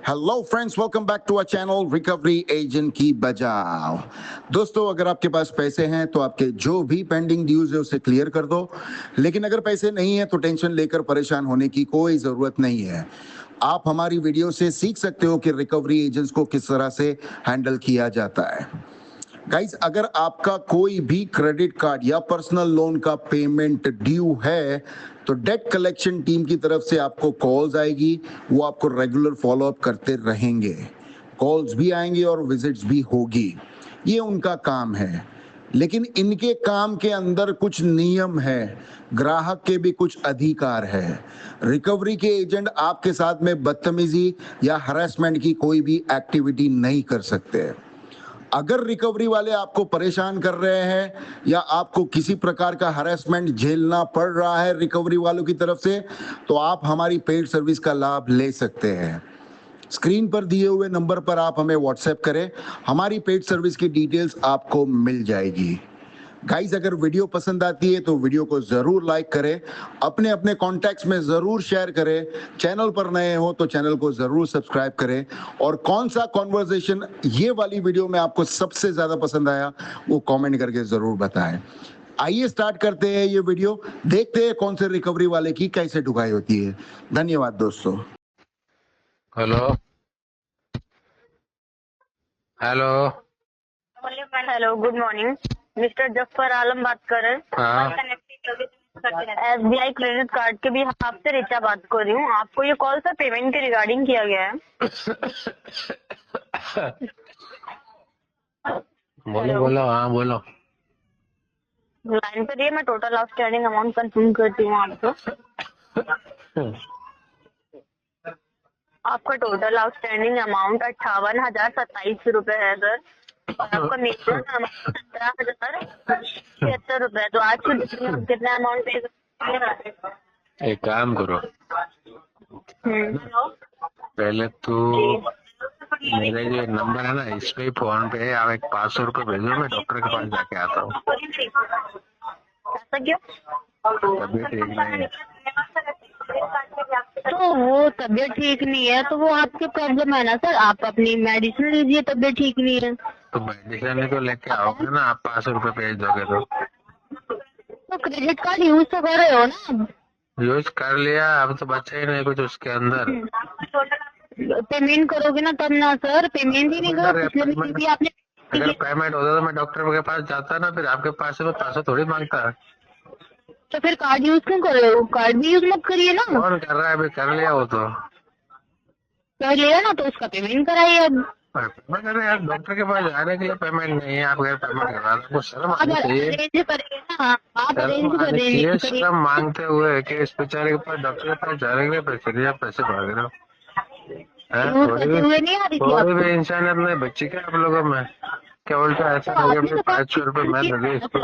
Hello friends, welcome back to our channel recovery agent की बजाओ। दोस्तों, अगर आपके पास पैसे हैं तो आपके जो भी पेंडिंग ड्यूज है उसे क्लियर कर दो। लेकिन अगर पैसे नहीं है तो टेंशन लेकर परेशान होने की कोई जरूरत नहीं है। आप हमारी वीडियो से सीख सकते हो कि रिकवरी एजेंट्स को किस तरह से हैंडल किया जाता है। गाइस, अगर आपका कोई भी क्रेडिट कार्ड या पर्सनल लोन का पेमेंट ड्यू है तो डेट कलेक्शन टीम की तरफ से आपको कॉल्स आएगी। वो आपको रेगुलर फॉलोअप करते रहेंगे। कॉल्स भी आएंगे और विजिट्स भी होगी। ये उनका काम है। लेकिन इनके काम के अंदर कुछ नियम है, ग्राहक के भी कुछ अधिकार है। रिकवरी के एजेंट आपके साथ में बदतमीजी या हरासमेंट की कोई भी एक्टिविटी नहीं कर सकते। अगर रिकवरी वाले आपको परेशान कर रहे हैं या आपको किसी प्रकार का हरासमेंट झेलना पड़ रहा है रिकवरी वालों की तरफ से, तो आप हमारी पेड सर्विस का लाभ ले सकते हैं। स्क्रीन पर दिए हुए नंबर पर आप हमें व्हाट्सएप करें, हमारी पेड सर्विस की डिटेल्स आपको मिल जाएगी। गाइस, अगर वीडियो पसंद आती है तो वीडियो को जरूर लाइक करें, अपने अपने कॉन्टैक्ट्स में जरूर शेयर करें। चैनल पर नए हो तो चैनल को जरूर सब्सक्राइब करें। और कौन सा कॉन्वर्सेशन ये वाली वीडियो में आपको सबसे ज्यादा पसंद आया वो कमेंट करके जरूर बताएं। आइए स्टार्ट करते हैं ये वीडियो, देखते हैं कौन से रिकवरी वाले की कैसे ढुकाई होती है। धन्यवाद दोस्तों। Hello hello hello, good morning. Mister Zafar Alam बात कर रहे हैं। हाँ SBI क्रेडिट कार्ड के भी आपसे रिचा बात कर रही हूँ। आपको ये कॉल सर पेमेंट के रिगार्डिंग किया गया है। बोलो बोलो, हाँ बोलो। लाइन पे दिए, मैं टोटल आउटस्टैंडिंग अमाउंट कंफर्म करती हूँ आपको। आपका टोटल आउटस्टैंडिंग अमाउंट 58,027 रुपए है सर। और आपका म्यूचुअल अमाउंट 17,076 रुपए है। तो आज की डेट में आप कितना अमाउंट पे करते हैं? एक काम करो, पहले तो मेरा जो नंबर है ना, इस पे फोन पे है, आप एक 500 रुपये भेजो, मैं डॉक्टर के पास जाके आता हूँ। ऐसा क्यों? तबीयत ठीक नहीं है। तो वो तबीयत ठीक नहीं है तो वो आपकी प्रॉब्लम है ना सर। आप अपनी मेडिसिन लीजिए, तबीयत ठीक नहीं है तो मेडिसिन को लेके आओगे ना, आप 500 रुपये भेज दोगे तो क्रेडिट कार्ड यूज तो कर रहे हो ना। यूज कर लिया, अब तो बचा ही नहीं कुछ उसके अंदर। पेमेंट करोगे ना तब ना सर। पेमेंट ही नहीं करो, पिछले महीने भी आपने। अगर पेमेंट होता तो मैं डॉक्टर के पास जाता ना, फिर आपके पास से मैं 500 थोड़ी मांगता। तो फिर कार्ड यूज क्यों कर रहे हो? कार्ड भी यूज मत करिए ना। कौन कर रहा है? अभी कर लिया वो तो। कर लिया ना तो उसका पेमेंट कराइए अब। पेमेंट करे यार, डॉक्टर के पास जाने के लिए पेमेंट नहीं है, आप अगर पेमेंट करा रहे हो, शर्म आप आनी चाहिए। अरेंज करिए ना, आप अरेंज शर्म आनी चाहिए, करिए। शर्म मांगते हुए कि इस बेचारे के पास डॉक्टर के पास जाने के लिए पैसे दिए, पैसे भाग रहे हो। यूज करते हुए नहीं आ रही थी थोड़ी आपको? भी इंसानियत नहीं बच्ची क्या आप लोगों में? क्या उल्टा ऐसा हो गया, 500 रुपये मैं दे दिए इसको।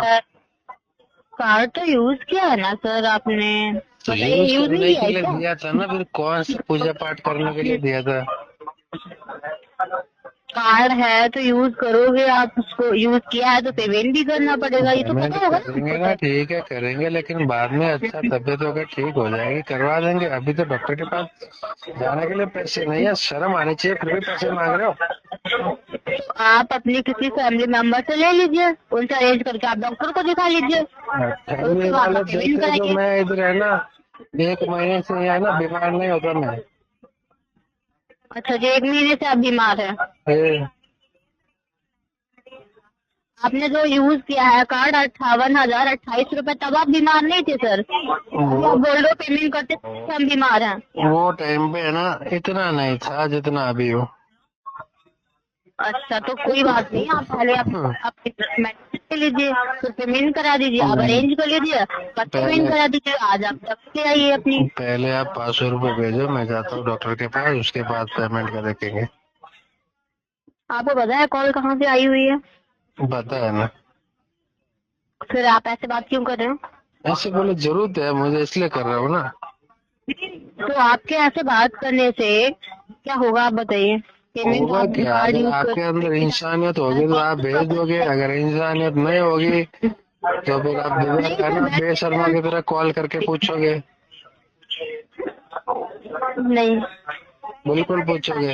कार्ड तो यूज किया है ना सर आपने। तो बताइए, यूज यूज करने नहीं के लिए किया दिया था ना, फिर कौन सा पूजा पाठ करने के लिए दिया था? कार्ड है तो यूज करोगे आप। उसको यूज किया है तो पेमेंट भी करना पड़ेगा, ये तो पेमेंट पता होगा करेंगे ना, ना। ठीक है करेंगे, लेकिन बाद में अच्छा तबीयत होकर ठीक हो जाएगी, करवा देंगे। अभी तो डॉक्टर के पास जाने के लिए पैसे नहीं है, शर्म आनी चाहिए, फिर भी पैसे मांग रहे हो। आप अपने किसी फैमिली मेंबर से ले लीजिए, उनसे अरेंज करके आप डॉक्टर को दिखा लीजिए। फैमिली वाले देखे तो मैं इधर है ना, 1 महीने से है ना, बीमार नहीं होता मैं। अच्छा जी, 1 महीने से आप बीमार हैं। आपने जो यूज किया है कार्ड 58,028 रुपए, तब आप बीमार नहीं थे सर। अभी आप बोल रहे हो पेमेंट करते थे हम बीमार हैं। वो टाइम पे है ना, इतना नहीं था जितना अभी हो। अच्छा, तो कोई बात नहीं, आप पहले आप मेडिसिन ले लीजिए, तो पेमेंट करा दीजिए। आप अरेंज कर लीजिए, पेमेंट करा दीजिए। आज आप तब से आइए अपनी। पहले आप 500 रुपये भेजो, मैं जाता हूँ डॉक्टर के पास, उसके बाद पेमेंट का देखेंगे। आपको पता है कॉल कहाँ से आई हुई है? पता है ना। फिर आप ऐसे बात क्यों कर रहे हो? ऐसे बोले जरूरत है मुझे, इसलिए कर रहा हूँ ना। तो आपके ऐसे बात करने से क्या होगा आप बताइए? पेमेंट होगा आप क्या? कार्ड अगर यूज आपके अंदर इंसानियत होगी तो आप भेज दोगे, अगर इंसानियत नहीं होगी तो फिर आप दोबारा है ना बेशर्मा की तरह कॉल करके पूछोगे। नहीं, बिल्कुल पूछोगे।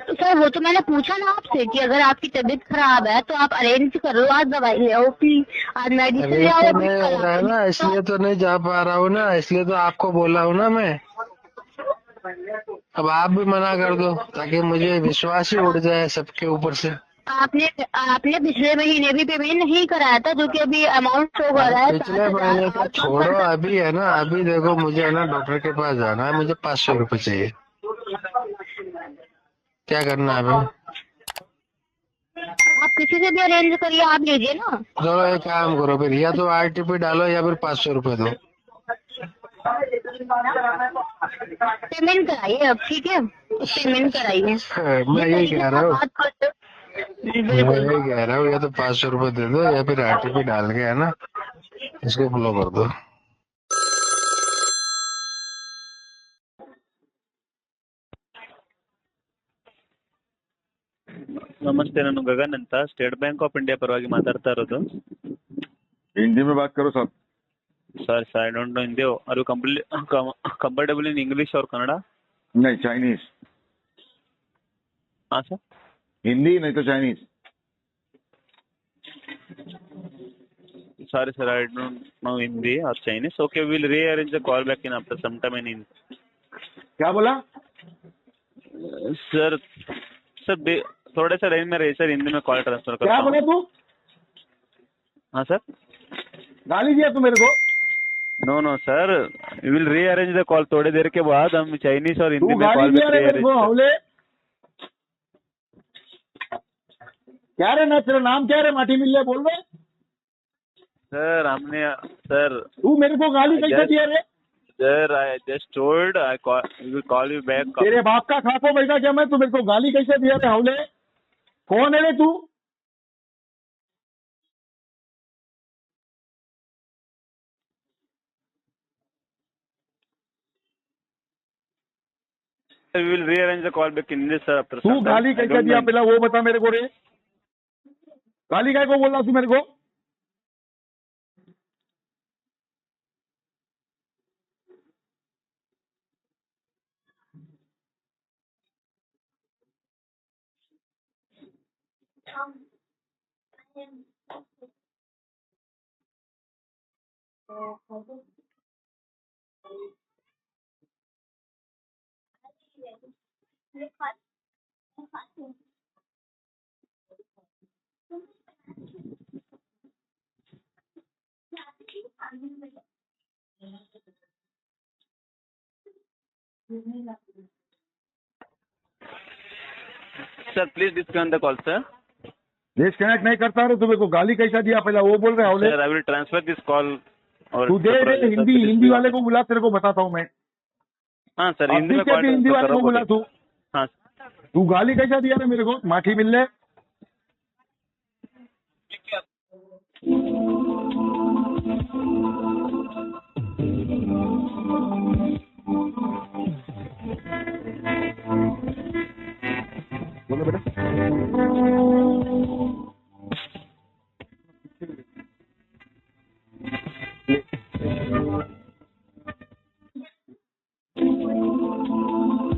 तो सर वो तो मैंने पूछा ना आपसे कि अगर आपकी तबीयत खराब है तो आप अरेंज करो, आज दवाई ले आओ, प्लीज आज मेडिसिन अरे ले आओ, तो या फिर नहीं कल हो रहा है आओ। ना, इसलिए तो नहीं जा पा रहा हूँ ना, इसलिए तो आपको बोला हूँ ना मैं। अब आप भी मना कर दो ताकि मुझे विश्वास ही उड़ जाए सबके ऊपर से। आपने आपने पिछले महीने भी पेमेंट नहीं कराया था, जो कि अभी अमाउंट शो कर रहा है पिछले महीने का 7,000। छोड़ो, अभी है ना, अभी देखो मुझे है ना डॉक्टर के पास जाना है, मुझे 500 रुपए चाहिए। क्या करना है अभी? आप किसी से भी अरेंज करिए, आप लीजिए ना। चलो एक काम करो फिर, या तो RTP डालो या फिर 500 रुपए दो। पेमेंट कराइए अब, ठीक है, पेमेंट कराइए। मैं यही कह रहा हूँ, बात करते हो। मैं बिल्कुल। यही कह रहा हूँ, या तो 500 रुपए दे दो या फिर RTP डाल के है ना इसको फ्लो कर दो। ನಮಸ್ತೆ, ನಾನು ಗಗನ್ ಅಂತ ಸ್ಟೇಟ್ ಬ್ಯಾಂಕ್ ಆಫ್ ಇಂಡಿಯಾ ಪರವಾಗಿ ಮಾತಾಡ್ತಾ ಇರೋದು. हिंदी में बात करो साहब। Sir I don't know Hindi. Are you comfortable in English और ಕನ್ನಡ? नहीं, चाइनीज। हाँ सर, हिंदी नहीं तो Chinese. sorry sir, I don't know Hindi or Chinese. Okay, we'll rearrange the call back in after some time in क्या बोला? Sir थोड़ा सा line में रहिए सर, हिंदी में कॉल ट्रांसफर क्या करता बोले हूँ. तू? हाँ सर, गाली दिया तू मेरे को? No sir, will rearrange the call. थोड़ी देर के बाद हम चाइनीज और तू हिंदी में गाली कॉल दिया बैक रे मेरे को रीअरेंज. हवले। क्या रे ना, तेरा नाम क्या रे? माटी मिल्ले बोल रहे। सर हमने सर तू मेरे को गाली कैसे दिया रे? Sir I just told I will call you back. तेरे बाप का खाको बैठा क्या मैं? तू मेरे को गाली कैसे दिया रे हवले? कौन है रे तू? We will rearrange the call back in this sir after तू some time. गाली I कैसे don't दिया know. पहला वो बता मेरे को रे। गाली काय को बोल रहा तू मेरे को? Sir, please disconnect the call, sir. Disconnect नहीं करता रे। तू मेरे को गाली कैसा दिया पहला वो बोल रहे हवले। Sir, I will transfer this call. और तू दे रे हिंदी वाले को बुला, तेरे को बताता हूँ मैं। हाँ सर, हिंदी में अभी से कॉल भी हिंदी वाले ट्रांसफर को करो. बुला तू। हाँ तू गाली कैसा दिया रे मेरे को? माठी मिलने। बोलो बेटा।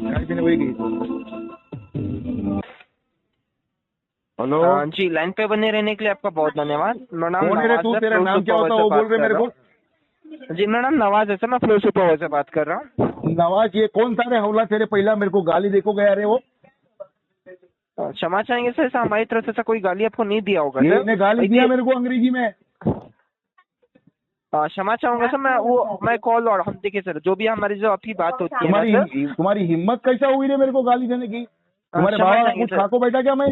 खाने पीने वही गई। हेलो, जी, लाइन पे बने रहने के लिए आपका बहुत धन्यवाद। मेरा नाम कौन है रे नवाज तू? है, तेरा फ्लो नाम क्या होता है वो सुपरवाइजर बोल रहे बात मेरे कर को? रहा हूँ। जी, मेरा नाम नवाज है सर, मैं फ्लो सुपरवाइजर से बात कर रहा हूँ। नवाज, ये कौन सा रे हवला तेरे पहला मेरे को गाली देखो गया रे वो? क्षमा चाहेंगे सर, ऐसा हमारी तरफ से ऐसा कोई गाली आपको नहीं दिया होगा ये सर। इसने गाली दिया मेरे को अंग्रेजी में। क्षमा चाहूंगा सर, मैं कॉल और हम देखिए सर, जो भी हमारी जो आपकी बात होती है ना सर, तुम्हारी हिम्मत कैसा हुई रे मेरे को गाली देने की? तुम्हारे क्षमा बाबा चाहेंगे कुछ सर। खाको बैठा क्या मैं?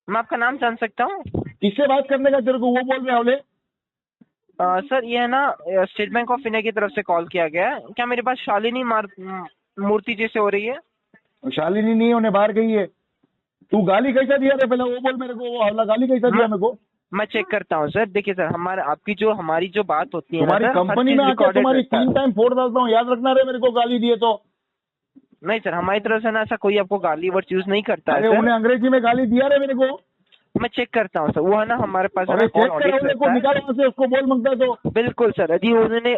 मैं आपका नाम जान सकता हूँ? किससे बात करने का तेरे को वो बोल रहे हवले? सर ये है ना स्टेट बैंक ऑफ इंडिया की तरफ से कॉल किया गया है। क्या मेरे पास शालिनी मूर्ति जी से हो रही है? शालिनी नहीं होने बाहर गई है। तू गाली कैसा दिया रे पहले वो बोल मेरे को। वो हवला गाली कैसा दिया मेरे को? मैं चेक करता हूँ सर। देखिए सर, हमारी जो बात होती है ना तुम्हारी सर, हर कंपनी चीज में आके recorded तुम्हारी रहता है। 3 टाइम फोड़ डालता हूँ, याद रखना रे मेरे को गाली दिए तो। नहीं सर, हमारी तरफ से ना ऐसा कोई आपको गाली वर्ड यूज नहीं करता है अरे सर। उन्हें अंग्रेजी में गाली दिया रे मेरे को। मैं चेक करता हूँ सर, वो है ना हमारे पास है अरे ना कॉल चेक ऑडिट करो, रहता को है। निकालो वहाँ से, उसको बोल मांगता है तो। बिल्कुल सर, यदि उन्होंने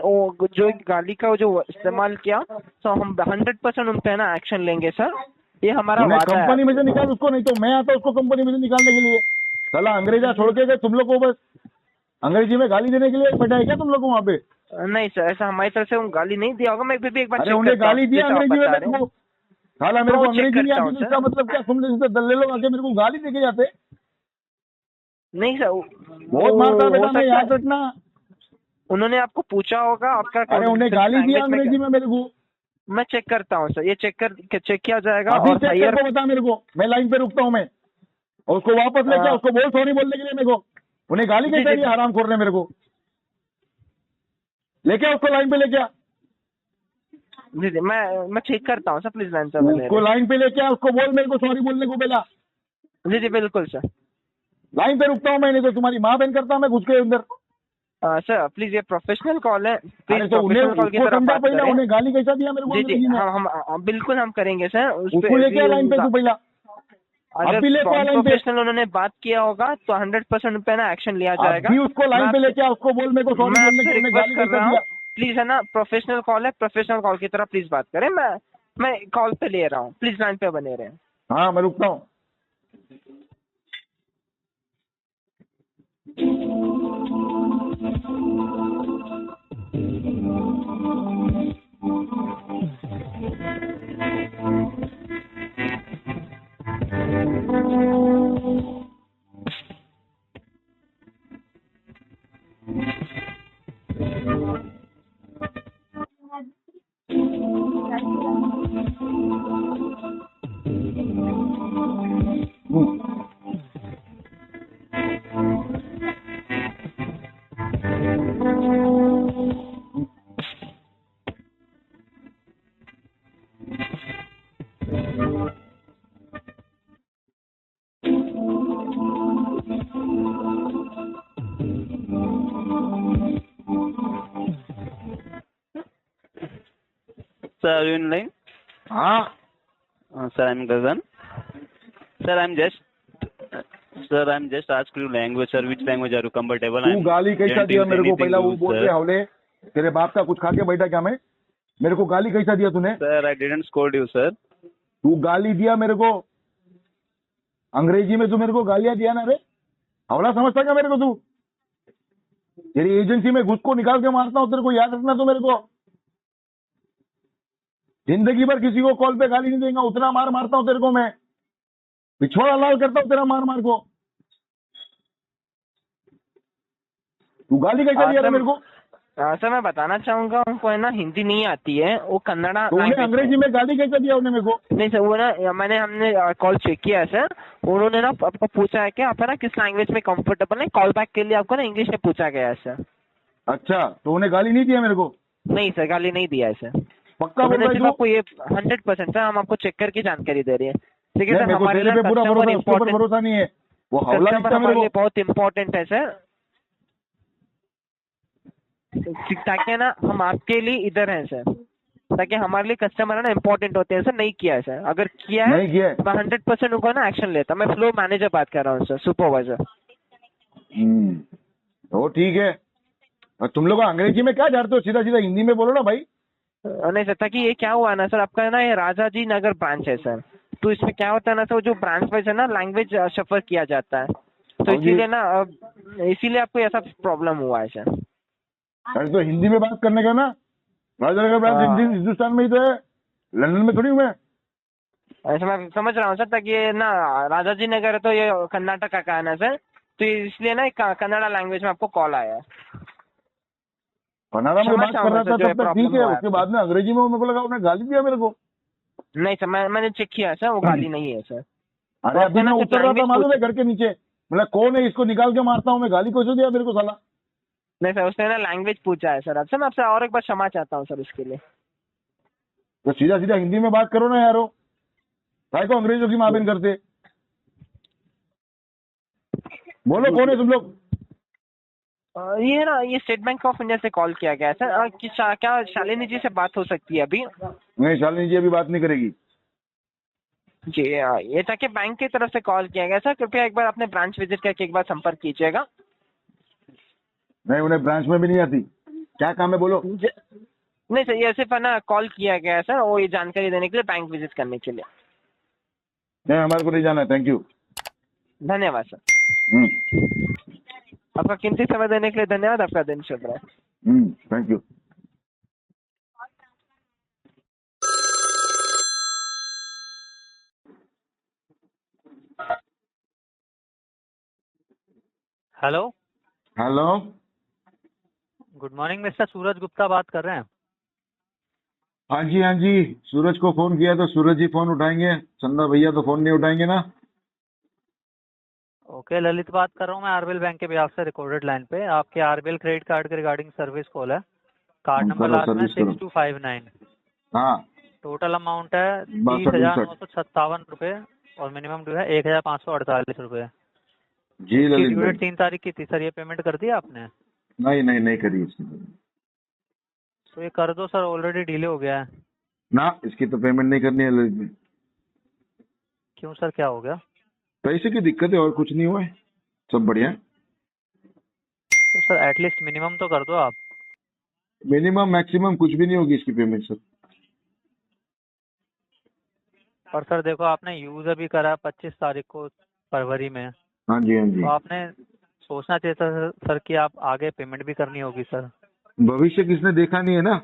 जो गाली का जो इस्तेमाल किया तो हम 100% उन पे ना एक्शन लेंगे सर, ये हमारा उन्हें वादा है कंपनी में से आपसे। निकाल उसको, नहीं तो मैं आता उसको कंपनी में से निकालने के लिए। साला अंग्रेजा छोड़ के गए तुम लोग को, बस अंग्रेजी में गाली देने के लिए बैठा है क्या तुम लोग को वहाँ पे? नहीं सर, ऐसा हमारी तरफ से उन गाली नहीं दिया होगा, मैं फिर भी एक बार अरे चेक उन्हें करता हूँ गाली दिया जैसा आप अंग्रेजी में बता मेरे रहे को। हैं। साला मेरे को तो चेक अंग्रेजी नहीं करता आती हूँ तो इसका सर। मतलब क्या? तुम जैसे दल्ले लोग आके मेरे को गाली देके जाते। नहीं सर, बहुत मारता है हो बेटा, मैं सकता याद है रखना। उन्होंने आपको पूछा होगा आपका अरे उन्हें गाली दिया लैंग्वेज में अंग्रेजी में मेरे को। मैं चेक करता हूँ सर, ये चेक किया जाएगा। अभी और चेक हायर करके बता मेरे को, मैं लाइन पे रुकता हूँ मैं। और उसको वापस लेके आ, उसको बोल सॉरी बोलने के लिए मेरे को। उन्हें गाली जी, कैसे जी। दी हराम खोर ने मेरे को? लेके आ उसको लाइन पे लेके आ, जी जी, मैं चेक करता हूँ सर, प्लीज लाइन पे बने उसको रहे। लाइन पे लेके आ, उसको बोल मेरे को सॉरी बोलने को पहला। जी जी बिल्कुल सर। लाइन पे रुकता हूँ मैं, नहीं तो तुम्हारी माँ बहन करता हूँ मैं घुस के अंदर। सर प्लीज, ये प्रोफेशनल कॉल है, अरे प्लीज तो उन्हें प्रोफेशनल कॉल की उसको तरफ समझा बात पहला, करें। उन्हें गाली कैसा दिया मेरे को जी जी, अंग्रेजी में? हम बिल्कुल हम करेंगे सर उस उसको पे। लेके आ लाइन पे तू पहला। अगर अभी लेके आ लाइन पे, प्रोफेशनल उन्होंने बात किया होगा तो 100% पे ना एक्शन लिया जाएगा। अभी उसको लाइन पे लेके आ, उसको बोल मेरे को सॉरी मैं बोलने आपसे को। उन्हें रिक्वेस्ट गाली कर कैसा रहा हूँ, दिया? प्लीज है ना, प्रोफेशनल कॉल है, प्रोफेशनल कॉल की तरह प्लीज बात करें। मैं कॉल पे ले रहा हूँ, प्लीज लाइन पे बने रहे। हाँ मैं रुकता हूँ। Sir, are you in line? हाँ Sir, I'm Gagan. Sir, I'm just ask you language, sir. Which language are you comfortable? तू गाली कैसा दिया मेरे को पहला वो बोल रहे हवले? तेरे बाप का कुछ खा के बैठा क्या मैं? मेरे को गाली कैसा दिया तूने? Sir, I didn't scold you, sir. तू गाली दिया मेरे को अंग्रेजी में, तू मेरे को गालियां दिया ना रे? हवला समझता क्या मेरे को तू? तेरी एजेंसी में घुस को निकाल के मारता हूँ, तेरे को याद रखना। तो मेरे को जिंदगी भर किसी को कॉल पे गाली नहीं देगा, उतना मार मारता हूँ तेरे को मैं। पिछवाड़ा लाल करता हूँ तेरा मार मार को। तू गाली कैसा दिया रे मेरे को? सर मैं बताना चाहूंगा, उनको है ना हिंदी नहीं आती है, वो कन्नड़ा तो उन्हें language अंग्रेजी में गाली कैसा दिया उन्हें मेरे को? नहीं सर, वो ना हमने कॉल चेक किया है सर, उन्होंने ना आपको पूछा है कि आप है ना किस लैंग्वेज में कंफर्टेबल है, कॉल बैक के लिए आपको ना इंग्लिश में पूछा गया है सर। अच्छा, तो उन्हें गाली नहीं दिया मेरे को? नहीं सर, गाली नहीं दिया है सर। पक्का बोल उन्होंने रहा है सिर्फ तू? आपको ये 100% सर, हम आपको चेक करके जानकारी दे रहे हैं। देखिए नहीं, सर, मेरे को हमारे तेरे लिए पे पूरा कस्टमर भरोसा, उसके ऊपर भरोसा नहीं है। वो हवला दिखता मेरे हमारे लिए को। बहुत इम्पोर्टेंट है सर, ताकि ना हम आपके लिए इधर हैं सर, ताकि हमारे लिए कस्टमर है ना इम्पोर्टेंट होते हैं सर। नहीं किया है सर, अगर किया है नहीं किया है। तो मैं 100% उनको ना एक्शन लेता। मैं फ्लो मैनेजर बात कर रहा हूँ सर, सुपरवाइजर। तो ठीक है, और तुम लोग अंग्रेजी में क्या जानते हो? सीधा सीधा हिंदी में बोलो ना भाई। नहीं सर, ताकि ये क्या हुआ ना सर, आपका है ना ये राजाजी नगर ब्रांच है सर, तो इसमें क्या होता है ना सर, जो ब्रांच वाइज है ना लैंग्वेज शफर किया जाता है, तो हाँ जी। इसीलिए ना इसीलिए आपको ऐसा प्रॉब्लम हुआ है सर। अरे तो हिंदी में बात करने का ना, राजनगर ब्रांच हाँ। हिंदुस्तान में ही तो है, लंदन में थोड़ी हूँ मैं। ऐसा मैं समझ रहा हूँ सर, ताकि ये ना राजाजी नगर है तो ये कर्नाटका का है ना सर, तो इसलिए ना कन्नड़ा लैंग्वेज में आपको कॉल आया है। कन्नड़ा में क्षमा बात कर चाहूंगा रहा सर, था जो तब तक प्रॉब्लम ठीक है, हुआ है उसके आपको। बाद में अंग्रेजी में मेरे को लगा उन्हें गाली दिया मेरे को। नहीं सर, मैंने चेक किया सर, वो गाली नहीं है सर। अरे अभी मैं उतर रहा था मालूम है घर के नीचे, मतलब कौन है इसको निकाल के मारता हूँ मैं, गाली कैसे दिया मेरे को साला? नहीं सर, उसने ना लैंग्वेज पूछा है सर आपसे। मैं आपसे और एक बार क्षमा चाहता हूँ सर उसके लिए। तो सीधा सीधा हिंदी में बात करो ना यारो, भाई को अंग्रेजों की माँ बहन करते। बोलो कौन है तुम लोग? ये ना, ये स्टेट बैंक ऑफ इंडिया से कॉल किया गया है सर। क्या शालिनी जी से बात हो सकती है अभी? नहीं, शालिनी जी अभी बात नहीं करेगी। जी ये था कि बैंक की तरफ से कॉल किया गया सर, कृपया एक बार अपने ब्रांच विजिट करके एक बार संपर्क कीजिएगा। नहीं, उन्हें ब्रांच में भी नहीं आती। क्या काम है बोलो। नहीं सर, ये सिर्फ है ना कॉल किया गया है सर, वो ये जानकारी देने के लिए, बैंक विजिट करने के लिए। नहीं, हमारे को नहीं जाना है, थैंक यू। धन्यवाद सर, आपका कीमती समय देने के लिए धन्यवाद। आपका दिन शुभ रहे। Thank you. Hello, hello, good morning mister Suraj Gupta बात कर रहे हैं। हाँ जी हाँ जी, सूरज को फोन किया तो सूरज जी फोन उठाएंगे, चंदा भैया तो फोन नहीं उठाएंगे ना। ओके, ललित बात कर रहा हूँ मैं आरबीएल बैंक के बिहाफ से, रिकॉर्डेड लाइन पे। आपके आरबीएल क्रेडिट कार्ड के रिगार्डिंग सर्विस कॉल है। कार्ड नंबर करो, लास्ट में सर्विस करो। 6259। हाँ, टोटल अमाउंट है बस सर्विस 30,957 रुपये और मिनिमम ड्यू है 1,548 रुपये। जी ललित ड्यू भाई। डेट 3 तारीख की थी सर, ये पेमेंट कर दी आपने? नहीं नहीं नहीं करी इसकी तो ये कर दो सर, ऑलरेडी डिले हो गया है। ना, इसकी तो पेमेंट नहीं करनी है ललित भाई। क्यों सर, क्या हो गया? पैसे की दिक्कत है और कुछ नहीं हुआ है, सब बढ़िया है। तो सर एटलीस्ट मिनिमम तो कर दो आप। मिनिमम मैक्सिमम कुछ भी नहीं होगी इसकी पेमेंट सर। पर सर देखो, आपने यूज अभी करा 25 तारीख को फरवरी में, हाँ जी हाँ जी। तो आपने सोचना चाहिए था सर कि आप आगे पेमेंट भी करनी होगी सर। भविष्य किसने देखा नहीं है ना।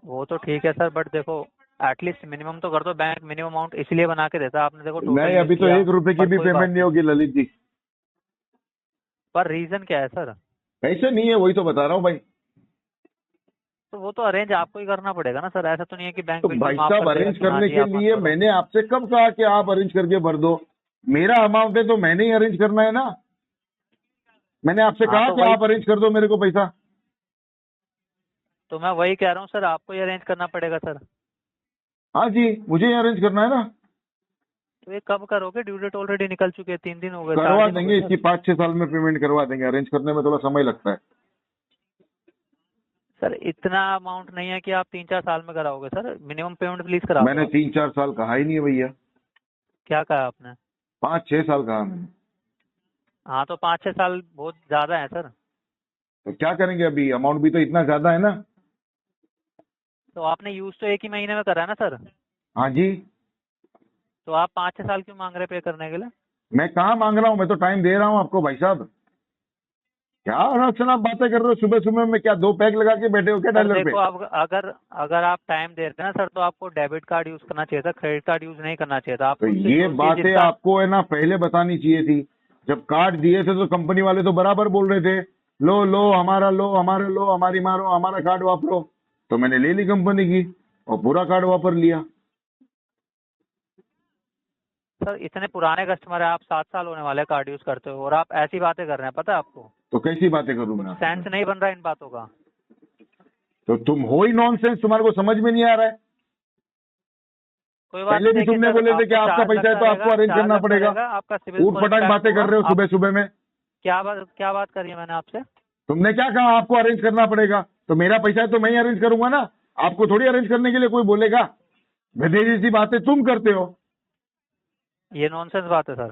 वो तो ठीक है सर, बट देखो एटलीस्ट मिनिमम तो कर दो। बैंक मिनिमम अमाउंट इसलिए बना के देता है, आपने देखो टोटल नहीं, अभी तो 1 रुपए की भी पेमेंट नहीं होगी ललित जी। पर रीजन क्या है सर? पैसे नहीं है, वही तो बता रहा हूँ भाई। तो वो तो अरेंज आपको ही करना पड़ेगा ना सर, ऐसा तो नहीं है कि बैंक तो बिल्कुल भाई माफ साहब कर देगा अरेंज कि हाँ करने जी के आप लिए मत करो। मैंने आपसे कब कहा कि आप अरेंज करके भर दो। मेरा अमाउंट है तो मैंने ही अरेंज करना है ना। मैंने आपसे हाँ, कहा तो कि वही- आप अरेंज कर दो मेरे को पैसा। तो मैं वही कह रहा हूँ सर, आपको ही अरेंज करना पड़ेगा सर। हाँ जी, मुझे ही अरेंज करना है ना। तो ये कब करोगे? ड्यू डेट ऑलरेडी निकल चुकी है, 3 दिन हो गए, 4 करवा दिन हो देंगे गए इसकी, सर। 5-6 साल में पेमेंट करवा देंगे। अरेंज करने में थोड़ा समय लगता है। सर इतना अमाउंट नहीं है कि आप 3-4 साल में कराओगे सर, मिनिमम पेमेंट प्लीज करा दो मैंने आप। 3-4 साल कहा ही नहीं है भैया, क्या कहा आपने? 5-6 साल कहा मैंने। हाँ, तो 5-6 साल बहुत ज्यादा है सर। तो क्या करेंगे, अभी अमाउंट भी तो इतना ज्यादा है ना। तो आपने यूज तो एक ही महीने में करा है ना सर, हाँ जी, तो आप 5-6 साल क्यों मांग रहे पे करने के लिए? मैं कहाँ मांग रहा हूँ, मैं तो टाइम दे रहा हूँ आपको भाई साहब। क्या अनाप बातें कर रहे हो सुबह सुबह में। क्या 2 पैक लगा के बैठे हो क्या सर डॉलर पे। देखो, अब अगर आप टाइम दे रहे हैं ना सर, तो आपको डेबिट कार्ड यूज करना चाहिए था, क्रेडिट कार्ड यूज नहीं करना चाहिए था तो आपको। ये बातें आपको है ना पहले बतानी चाहिए थी। जब कार्ड दिए थे तो कंपनी वाले तो बराबर बोल रहे थे, लो लो हमारा, लो हमारा, लो हमारी मारो, हमारा कार्ड वापरो। तो मैंने ले ली कंपनी की और पूरा कार्ड वापर लिया। सर इतने पुराने कस्टमर है आप, 7 साल होने वाले कार्ड यूज करते हो और आप ऐसी बातें कर रहे हैं, पता है आपको? तो कैसी बातें करूं कुछ मैं। सेंस नहीं बन रहा इन बातों का। तो तुम हो ही नॉनसेंस, तुम्हारे को समझ में नहीं आ रहा है। कोई बात पहले भी देखिए तुमने सर, बोले थे आपको कि आपका चार्ज पैसा है तो लगता आपको अरेंज रहेगा, करना चार्ज लगता पड़ेगा। रहेगा, आपका सिविल ऊट स्कोर पटांग इम्पैक्ट बातें कर रहे हो होगा। सुबह सुबह में। क्या बात करी है मैंने आपसे? तुमने क्या कहा, आपको अरेंज करना पड़ेगा। तो मेरा पैसा है तो मैं ही अरेंज करूंगा ना, आपको थोड़ी अरेंज करने के लिए कोई बोलेगा। गधे जैसी बातें तुम करते हो। ये नॉनसेंस बात है सर।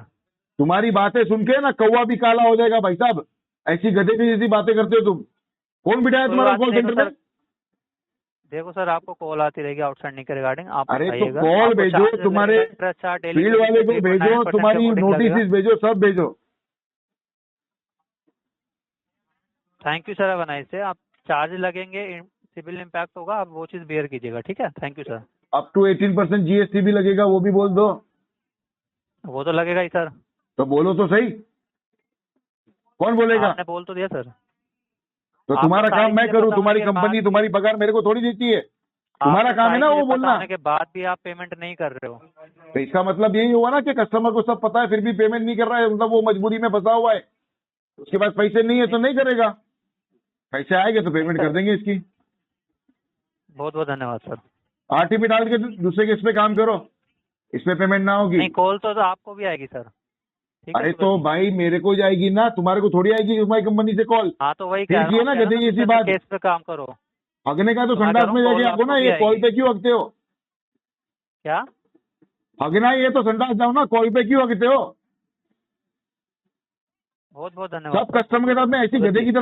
तुम्हारी बातें सुन के ना कौवा भी काला हो जाएगा भाई साहब। ऐसी गधे की जैसी बातें करते हो तुम। कौन बिठाया कोई तुम्हारा बात कॉल नहीं, सेंटर देखो में। सर, देखो सर आपको कॉल आती रहेगी आउटस्टैंडिंग के रिगार्डिंग, आप अरे तो उठाइएगा। कॉल आपको भेजो, charges तुम्हारे लगेगा, interest charge daily फील्ड वाले को 3.9% भेजो, के तुम्हारी according लगेगा। नोटिस भेजो, सब भेजो। Thank you sir, have a nice day. आप चार्ज लगेंगे, सिविल इम्पैक्ट होगा, आप वो चीज बेयर कीजिएगा, ठीक है? Thank you sir. Up to 18% GST भी लगेगा, वो भी बोल दो। वो तो लगेगा ही सर। तो बोलो तो सही, कौन बोलेगा। आपने बोल तो दिया सर। तो आपको तुम्हारा सारी काम मैं चीजें करूं, पता तुम्हारी होने के कंपनी बाद तुम्हारी पगार मेरे को थोड़ी देती है। तुम्हारा आपको काम है सारी ना वो चीजें पता बोलना। होने के बाद भी आप पेमेंट नहीं कर रहे हो। तो इसका मतलब यही हुआ ना कि कस्टमर को सब पता है फिर भी पेमेंट नहीं कर रहा है, मतलब वो मजबूरी में फंसा हुआ है। उसके पास पैसे नहीं है तो नहीं करेगा, पैसे आएंगे तो पेमेंट कर देंगे इसकी। बहुत बहुत धन्यवाद सर। आरटीपी डाल के दूसरे के इस पे काम करो, इस पे पेमेंट ना होगी। नहीं, कॉल तो आपको भी आएगी सर, ठीक है? अरे तो भाई मेरे को जाएगी ना, तुम्हारे को थोड़ी आएगी तुम्हारी कंपनी से कॉल। हाँ, तो वही फिर कह रहा किए हूँ, ना कह रहा गधे हूँ, जैसी दूसरे बात। केस पे काम करो। अगने का तो तो मैं संडास कह में रहा हूँ, जाके कॉल आपको ना आपको ये भी कॉल आएगी। पे क्यों अगते हो। क्या? अगना ये तो संडास जाओ ना, कॉल पे क्यों अगते हो? बहुत बहुत धन्यवाद। सब कस्टमर के साथ में ऐसी गधे की तरह